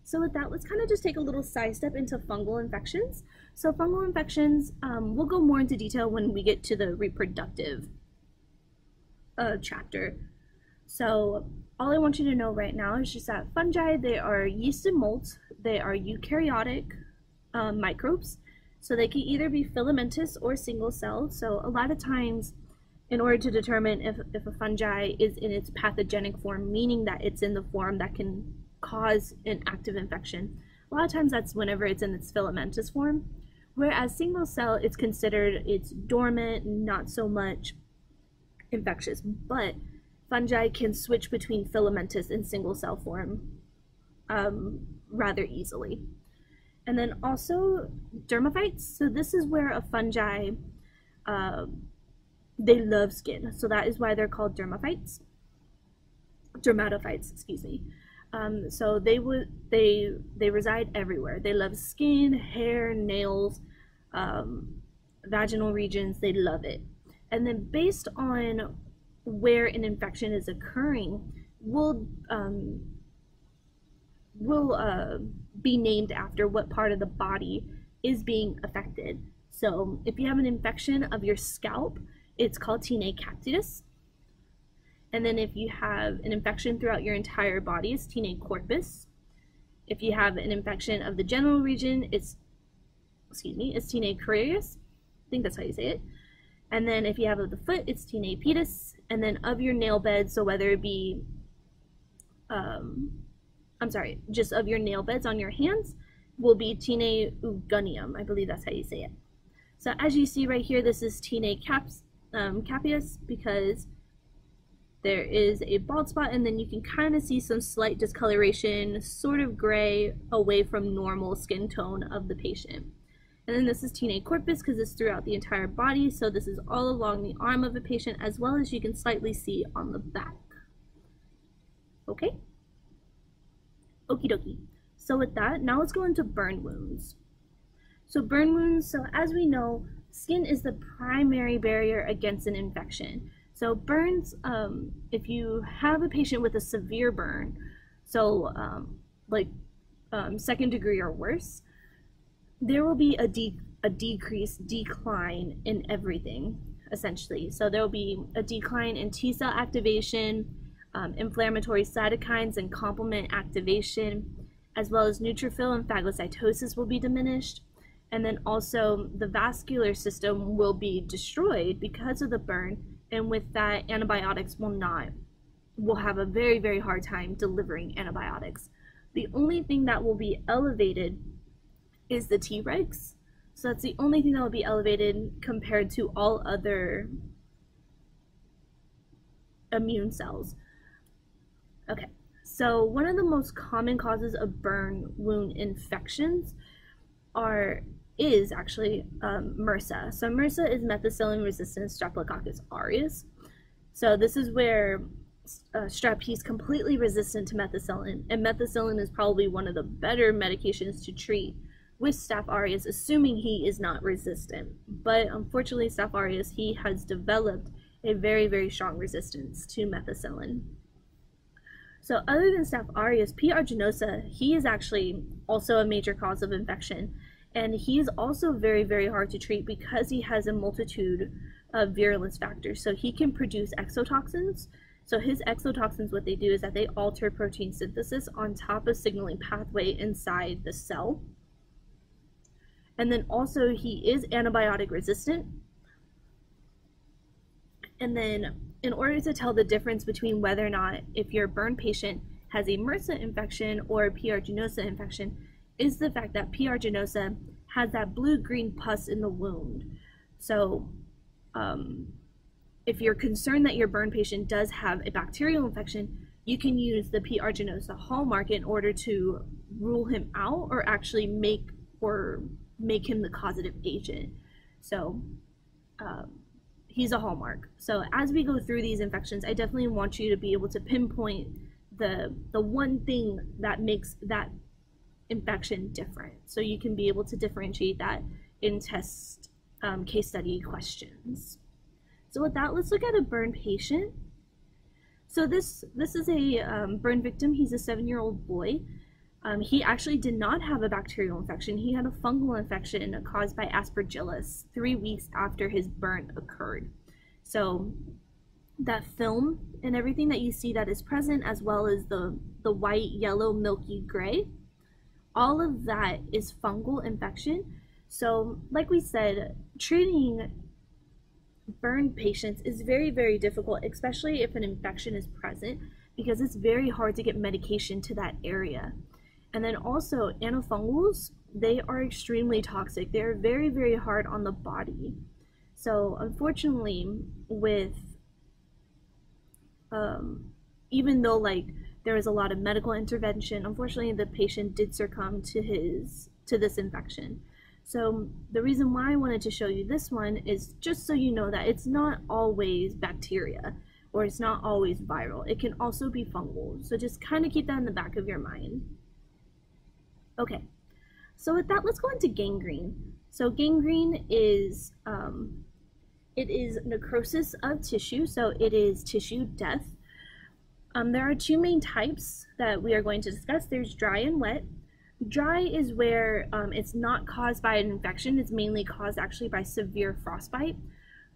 So with that, let's kind of just take a little sidestep into fungal infections. So fungal infections, we'll go more into detail when we get to the reproductive chapter. So all I want you to know right now is just that fungi, they are yeast and molds. They are eukaryotic microbes. So they can either be filamentous or single celled. So a lot of times, in order to determine if a fungi is in its pathogenic form, meaning that it's in the form that can cause an active infection, a lot of times that's whenever it's in its filamentous form. Whereas single cell, it's considered it's dormant, not so much infectious. But fungi can switch between filamentous and single cell form rather easily. And then also dermophytes. So this is where a fungi, they love skin. So that is why they're called dermatophytes, excuse me. So they reside everywhere. They love skin, hair, nails, vaginal regions. They love it. And then based on where an infection is occurring, will be named after what part of the body is being affected. So if you have an infection of your scalp, it's called Tinea captitis. And then if you have an infection throughout your entire body, it's Tinea corpus. If you have an infection of the genital region, it's Tinea curiaris. I think that's how you say it. And then if you have of the foot, it's Tinea pedis. And then of your nail bed, so whether it be, just of your nail beds on your hands, will be Tinea ugonium. I believe that's how you say it. So as you see right here, this is Tinea capitis because there is a bald spot, and then you can kind of see some slight discoloration, sort of gray, away from normal skin tone of the patient. And then this is Tinea corpus because it's throughout the entire body, so this is all along the arm of a patient, as well as you can slightly see on the back. Okay? Okie dokie. So with that, now let's go into burn wounds. So burn wounds, so as we know, skin is the primary barrier against an infection. So burns, if you have a patient with a severe burn, so second degree or worse, there will be a decline in everything, essentially. So there will be a decline in T cell activation, inflammatory cytokines and complement activation, as well as neutrophil and phagocytosis will be diminished. And then also the vascular system will be destroyed because of the burn, and with that, antibiotics will have a very, very hard time delivering antibiotics. The only thing that will be elevated is the Tregs. So that's the only thing that will be elevated compared to all other immune cells. Okay, so one of the most common causes of burn wound infections is actually MRSA. So MRSA is methicillin-resistant Staphylococcus aureus. So this is where strep, he's completely resistant to methicillin, and methicillin is probably one of the better medications to treat with Staph aureus, assuming he is not resistant. But unfortunately, Staph aureus, he has developed a very, very strong resistance to methicillin. So other than Staph aureus, P. aeruginosa, he is actually also a major cause of infection. And he is also very, very hard to treat because he has a multitude of virulence factors. So he can produce exotoxins. So his exotoxins, what they do is that they alter protein synthesis on top of signaling pathway inside the cell. And then also he is antibiotic resistant. And then in order to tell the difference between whether or not if your burn patient has a MRSA infection or a P. aeruginosa infection, is the fact that P. aeruginosa has that blue-green pus in the wound. So if you're concerned that your burn patient does have a bacterial infection, you can use the P. aeruginosa hallmark in order to rule him out or actually make him the causative agent. So he's a hallmark. So as we go through these infections, I definitely want you to be able to pinpoint the one thing that makes that infection different, so you can be able to differentiate that in test case study questions. So with that, let's look at a burn patient. So this is a burn victim. He's a 7-year-old boy. He actually did not have a bacterial infection. He had a fungal infection caused by Aspergillus 3 weeks after his burn occurred. So that film and everything that you see that is present, as well as the white, yellow, milky gray, all of that is fungal infection. So like we said, treating burn patients is very, very difficult, especially if an infection is present, because it's very hard to get medication to that area. And then also antifungals, they are extremely toxic. They're very, very hard on the body. So unfortunately, with even though like there was a lot of medical intervention, unfortunately the patient did succumb to this infection. So the reason why I wanted to show you this one is just so you know that it's not always bacteria or it's not always viral. It can also be fungal. So just kind of keep that in the back of your mind. Okay, so with that, let's go into gangrene. So gangrene is it is necrosis of tissue, so it is tissue death. There are two main types that we are going to discuss. There's dry and wet. Dry is where it's not caused by an infection. It's mainly caused actually by severe frostbite,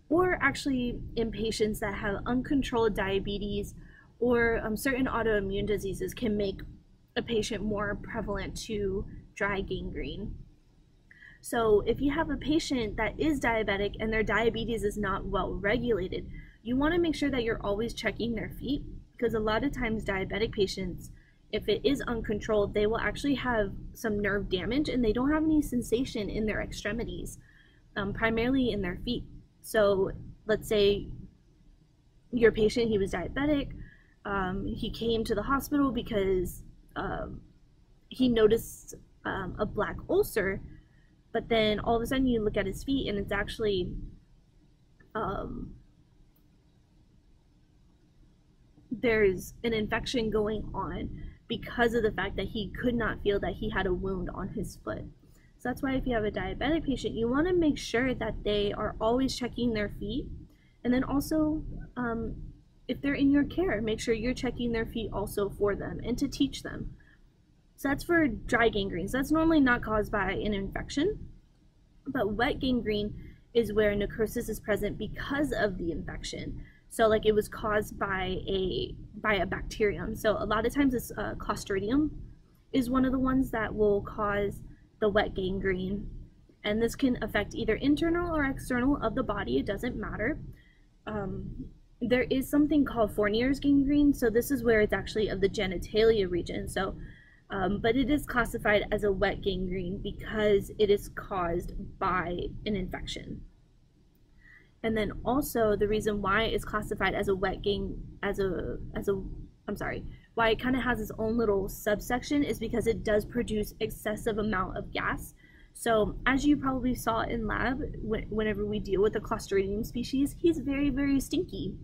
or actually in patients that have uncontrolled diabetes or certain autoimmune diseases can make a patient more prevalent to dry gangrene. So if you have a patient that is diabetic and their diabetes is not well regulated, you want to make sure that you're always checking their feet, because a lot of times diabetic patients, if it is uncontrolled, they will actually have some nerve damage and they don't have any sensation in their extremities, primarily in their feet. So let's say your patient, he was diabetic, he came to the hospital because he noticed a black ulcer, but then all of a sudden you look at his feet and it's actually there's an infection going on because of the fact that he could not feel that he had a wound on his foot. So that's why if you have a diabetic patient, you want to make sure that they are always checking their feet. And then also, if they're in your care, make sure you're checking their feet also for them and to teach them. So that's for dry gangrene. So that's normally not caused by an infection. But wet gangrene is where necrosis is present because of the infection. So like it was caused by a bacterium. So a lot of times it's Clostridium is one of the ones that will cause the wet gangrene. And this can affect either internal or external of the body. It doesn't matter. There is something called Fournier's gangrene. So this is where it's actually of the genitalia region. So, but it is classified as a wet gangrene because it is caused by an infection. And then also the reason why it's classified as a wet why it kind of has its own little subsection is because it does produce excessive amount of gas. So as you probably saw in lab, whenever we deal with a Clostridium species, he's very, very stinky.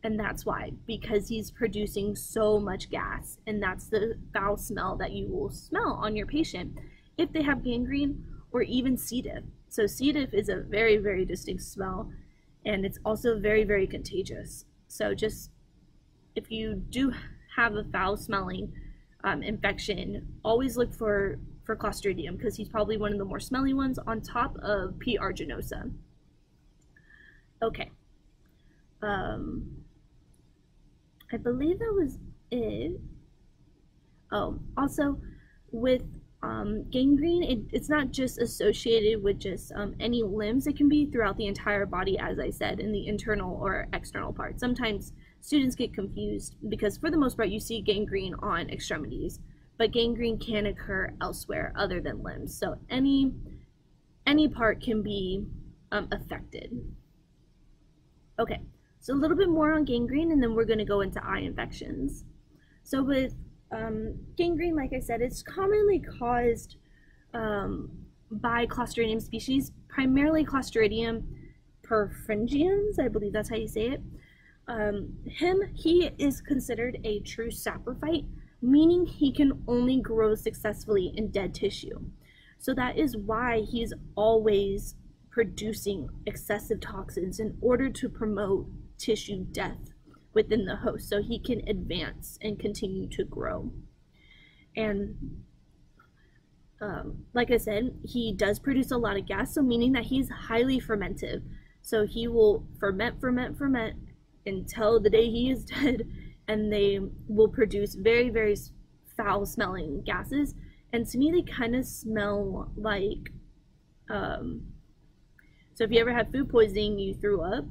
And that's why, because he's producing so much gas, and that's the foul smell that you will smell on your patient if they have gangrene or even C. diff. So C. diff is a very, very distinct smell, and it's also very, very contagious. So just if you do have a foul smelling infection, always look for Clostridium, because he's probably one of the more smelly ones on top of P. aeruginosa. Okay. I believe that was it. Oh, also with gangrene, it's not just associated with just any limbs. It can be throughout the entire body, as I said, in the internal or external parts. Sometimes students get confused because for the most part you see gangrene on extremities, but gangrene can occur elsewhere other than limbs. So any part can be affected. Okay. So a little bit more on gangrene, and then we're going to go into eye infections. So with gangrene, like I said, it's commonly caused by Clostridium species, primarily Clostridium perfringens, I believe that's how you say it. He is considered a true saprophyte, meaning he can only grow successfully in dead tissue. So that is why he's always producing excessive toxins in order to promote tissue death within the host, so he can advance and continue to grow. And like I said, he does produce a lot of gas, so meaning that he's highly fermentive. So he will ferment until the day he is dead, and they will produce very, very foul smelling gases. And to me, they kind of smell like so if you ever had food poisoning, you threw up,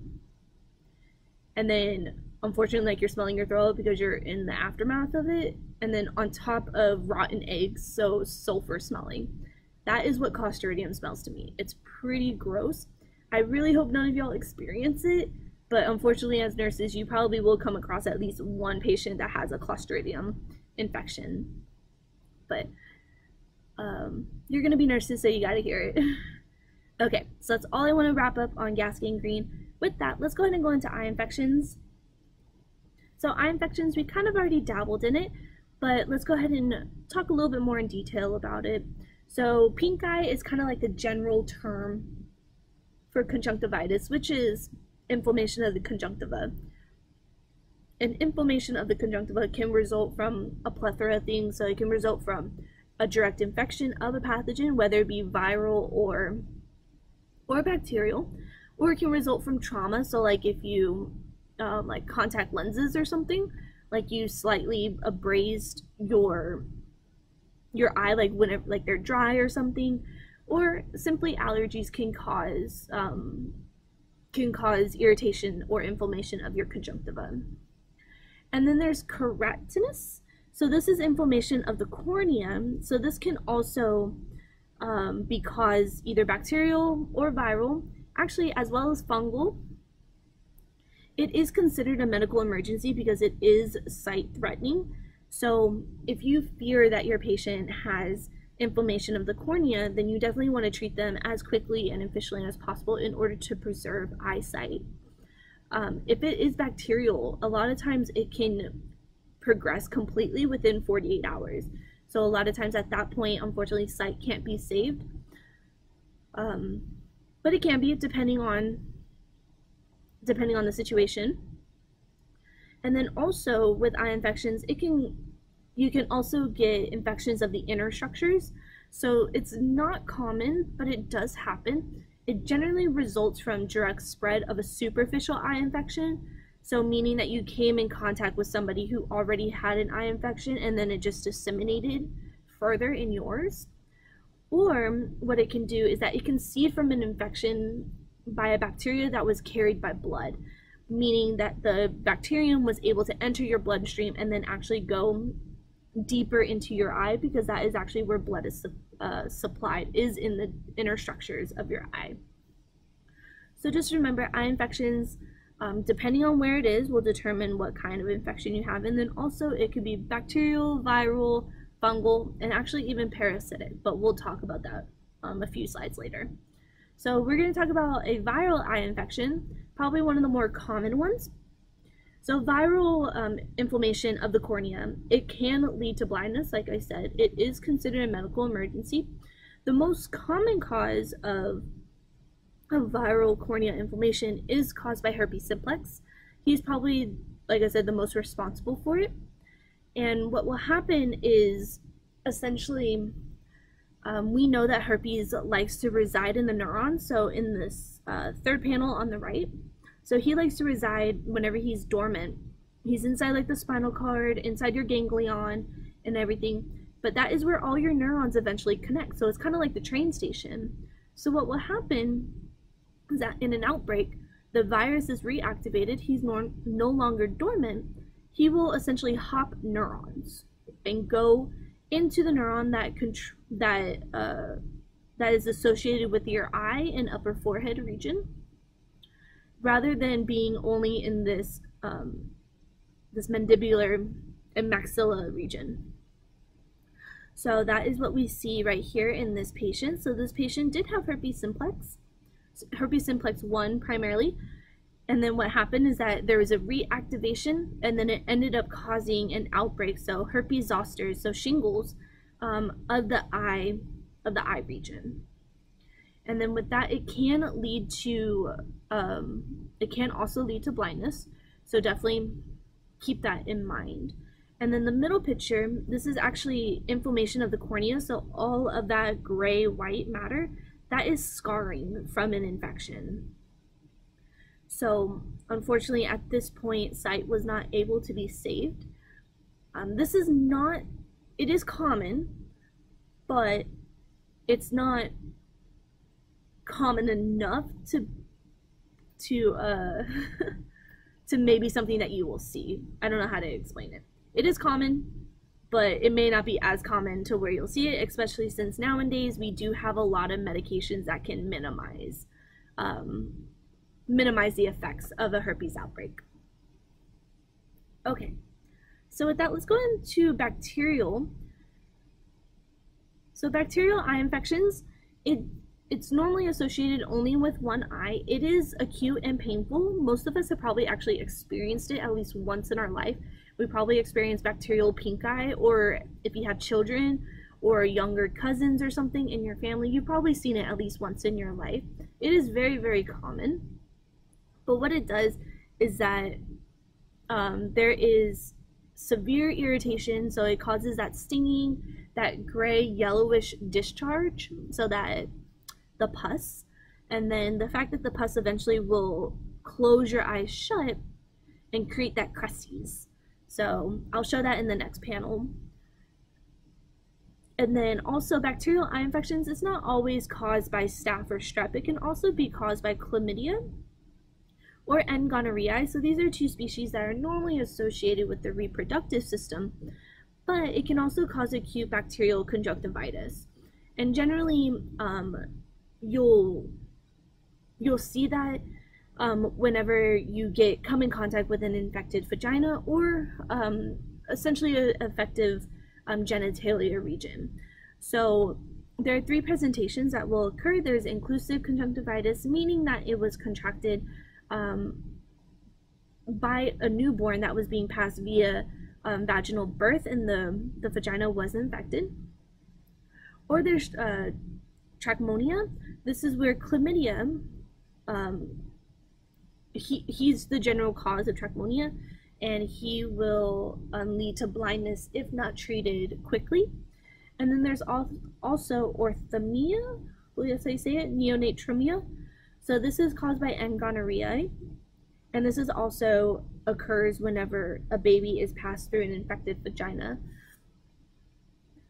and then unfortunately like you're smelling your throat because you're in the aftermath of it, and then on top of rotten eggs, so sulfur smelling. That is what Clostridium smells to me. It's pretty gross. I really hope none of y'all experience it, But unfortunately, as nurses, you probably will come across at least one patient that has a Clostridium infection. But you're going to be nurses, so you got to hear it. Okay, so that's all I want to wrap up on gas gangrene. With that, let's go ahead and go into eye infections. So eye infections, we kind of already dabbled in it, but let's go ahead and talk a little bit more in detail about it. So pink eye is kind of like the general term for conjunctivitis, which is inflammation of the conjunctiva. And inflammation of the conjunctiva can result from a plethora of things. So it can result from a direct infection of a pathogen, whether it be viral or bacterial, or it can result from trauma. So like if you like contact lenses or something, like you slightly abrased your eye, like when it, like they're dry or something, or simply allergies can cause irritation or inflammation of your conjunctiva. And then there's keratinous. So this is inflammation of the cornea. So this can also be caused either bacterial or viral, actually as well as fungal. It is considered a medical emergency because it is sight threatening. So if you fear that your patient has inflammation of the cornea, then you definitely want to treat them as quickly and efficiently as possible in order to preserve eyesight. If it is bacterial, a lot of times it can progress completely within 48 hours. So a lot of times at that point, unfortunately, sight can't be saved. But it can be depending on the situation. And then also with eye infections, you can also get infections of the inner structures. So it's not common, but it does happen. It generally results from direct spread of a superficial eye infection. So meaning that you came in contact with somebody who already had an eye infection and then it just disseminated further in yours. Or what it can do is that it can seed from an infection by a bacteria that was carried by blood, meaning that the bacterium was able to enter your bloodstream and then actually go deeper into your eye, because that is actually where blood is supplied, is in the inner structures of your eye. So just remember, eye infections, depending on where it is, will determine what kind of infection you have. And then also it could be bacterial, viral, fungal, and actually even parasitic, but we'll talk about that a few slides later. So we're going to talk about a viral eye infection, probably one of the more common ones. So viral inflammation of the cornea, it can lead to blindness. Like I said, it is considered a medical emergency. The most common cause of viral cornea inflammation is caused by herpes simplex. He's probably, like I said, the most responsible for it. And what will happen is, essentially, we know that herpes likes to reside in the neurons. So in this third panel on the right, so he likes to reside whenever he's dormant. He's inside like the spinal cord, inside your ganglion and everything. But that is where all your neurons eventually connect. So it's kind of like the train station. So what will happen is that in an outbreak, the virus is reactivated. He's no longer dormant. He will essentially hop neurons and go into the neuron that is associated with your eye and upper forehead region, rather than being only in this this mandibular and maxilla region. So that is what we see right here in this patient. So this patient did have herpes simplex 1 primarily, and then what happened is that there was a reactivation, and then it ended up causing an outbreak, so herpes zoster, so shingles, of the eye region. And then with that, it can also lead to blindness, so definitely keep that in mind. And then the middle picture, this is actually inflammation of the cornea, so all of that gray-white matter, that is scarring from an infection. So unfortunately, at this point, sight was not able to be saved. It is common, but it's not common enough to maybe something that you will see. I don't know how to explain it. It is common, but it may not be as common to where you'll see it, especially since nowadays we do have a lot of medications that can minimize minimize the effects of a herpes outbreak. Okay, so with that, let's go into bacterial. So bacterial eye infections, it's normally associated only with one eye. It is acute and painful. Most of us have probably actually experienced it at least once in our life. We probably experienced bacterial pink eye, or if you have children or younger cousins or something in your family, you've probably seen it at least once in your life. It is very, very common. But what it does is that there is severe irritation, so it causes that stinging, that gray yellowish discharge, so that the pus, and then the fact that the pus eventually will close your eyes shut and create that crusties. So I'll show that in the next panel. And then also bacterial eye infections, it's not always caused by staph or strep. It can also be caused by chlamydia or N. gonorrhoeae. So these are two species that are normally associated with the reproductive system, but it can also cause acute bacterial conjunctivitis. And generally, you'll see that whenever you come in contact with an infected vagina or essentially an effective genitalia region. So there are three presentations that will occur. There's inclusive conjunctivitis, meaning that it was contracted by a newborn that was being passed via vaginal birth, and the vagina was infected. Or there's trichomonia. This is where chlamydia, he's the general cause of trichomonia, and he will lead to blindness if not treated quickly. And then there's also orthomia, as I say it, neonatremia. So this is caused by N. gonorrhoeae, and this is also occurs whenever a baby is passed through an infected vagina.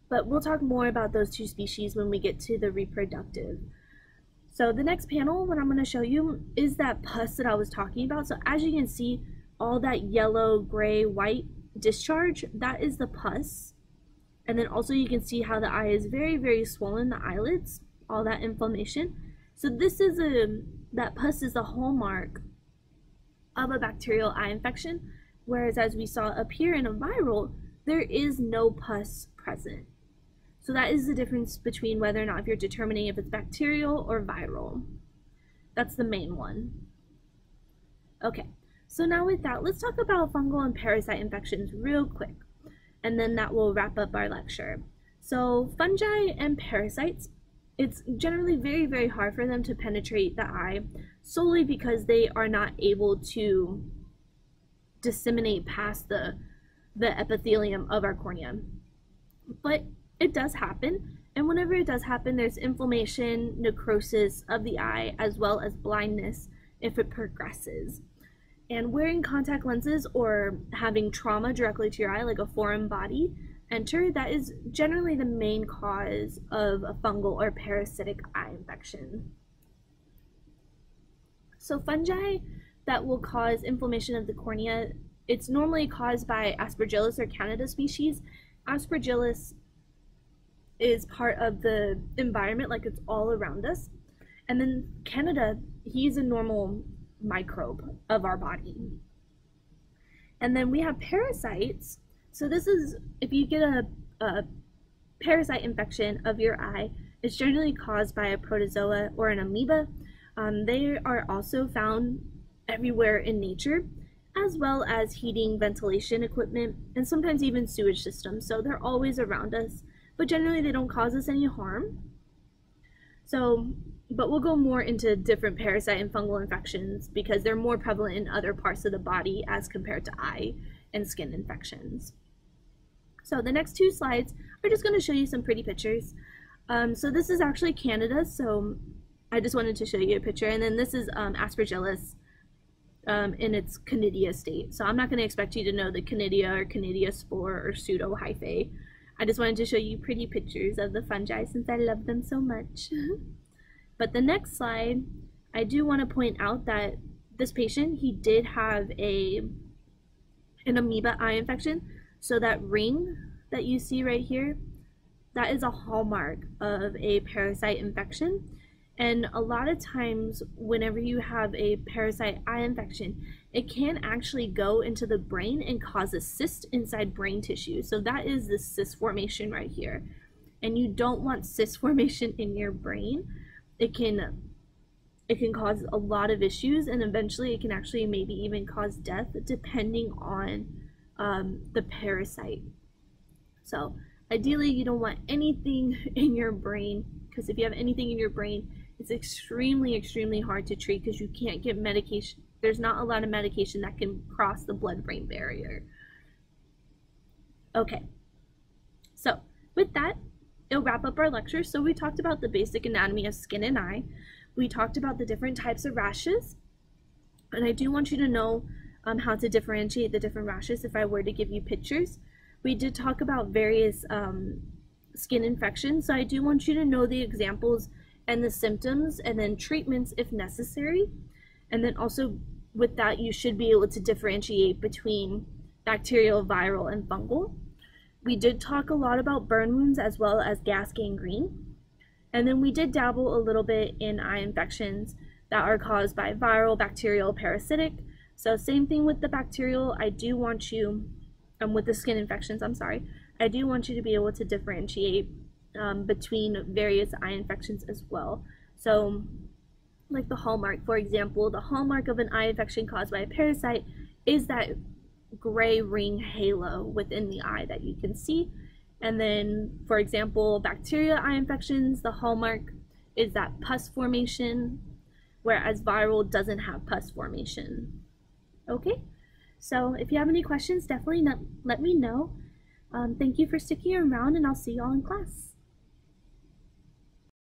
But we'll talk more about those two species when we get to the reproductive. So the next panel, what I'm going to show you is that pus that I was talking about. So as you can see, all that yellow, gray, white discharge, that is the pus. And then also you can see how the eye is very, very swollen, the eyelids, all that inflammation. So this is that pus is a hallmark of a bacterial eye infection, whereas as we saw up here in a viral, there is no pus present. So that is the difference between whether or not if you're determining if it's bacterial or viral. That's the main one. Okay, so now with that, let's talk about fungal and parasite infections real quick, and then that will wrap up our lecture. So fungi and parasites, it's generally very, very hard for them to penetrate the eye, solely because they are not able to disseminate past the epithelium of our cornea. But it does happen, and whenever it does happen, there's inflammation, necrosis of the eye, as well as blindness if it progresses. And wearing contact lenses or having trauma directly to your eye, like a foreign body enter, that is generally the main cause of a fungal or parasitic eye infection. So fungi that will cause inflammation of the cornea, it's normally caused by Aspergillus or Candida species. Aspergillus is part of the environment, like it's all around us. And then Candida, he's a normal microbe of our body. And then we have parasites. So this is, if you get a parasite infection of your eye, it's generally caused by a protozoa or an amoeba. They are also found everywhere in nature, as well as heating, ventilation equipment, and sometimes even sewage systems. So they're always around us, but generally they don't cause us any harm. So, but we'll go more into different parasite and fungal infections because they're more prevalent in other parts of the body as compared to eye and skin infections. So the next two slides are just going to show you some pretty pictures. So this is actually Candida, so I just wanted to show you a picture, and then this is Aspergillus in its Canidia state. So I'm not going to expect you to know the Canidia or Canidia spore or pseudohyphae. I just wanted to show you pretty pictures of the fungi since I love them so much. But the next slide, I do want to point out that this patient, he did have an amoeba eye infection. So that ring that you see right here, that is a hallmark of a parasite infection. And a lot of times, whenever you have a parasite eye infection, it can actually go into the brain and cause a cyst inside brain tissue. So that is the cyst formation right here. And you don't want cyst formation in your brain. It can cause a lot of issues, and eventually it can actually maybe even cause death depending on the parasite. So ideally you don't want anything in your brain, because if you have anything in your brain, it's extremely hard to treat because you can't get medication. There's not a lot of medication that can cross the blood-brain barrier. Okay, so with that, it'll wrap up our lecture. So we talked about the basic anatomy of skin and eye. We talked about the different types of rashes, and I do want you to know how to differentiate the different rashes if I were to give you pictures. We did talk about various skin infections, so I do want you to know the examples and the symptoms and then treatments if necessary. And then also with that, you should be able to differentiate between bacterial, viral, and fungal. We did talk a lot about burn wounds as well as gas gangrene. And then we did dabble a little bit in eye infections that are caused by viral, bacterial, parasitic. So same thing with the bacterial. I do want you, with the skin infections, I'm sorry, I do want you to be able to differentiate between various eye infections as well. So like the hallmark, for example, the hallmark of an eye infection caused by a parasite is that gray ring halo within the eye that you can see. And then, for example, bacterial eye infections, the hallmark is that pus formation, whereas viral doesn't have pus formation. Okay, so if you have any questions, definitely let me know. Thank you for sticking around, and I'll see you all in class.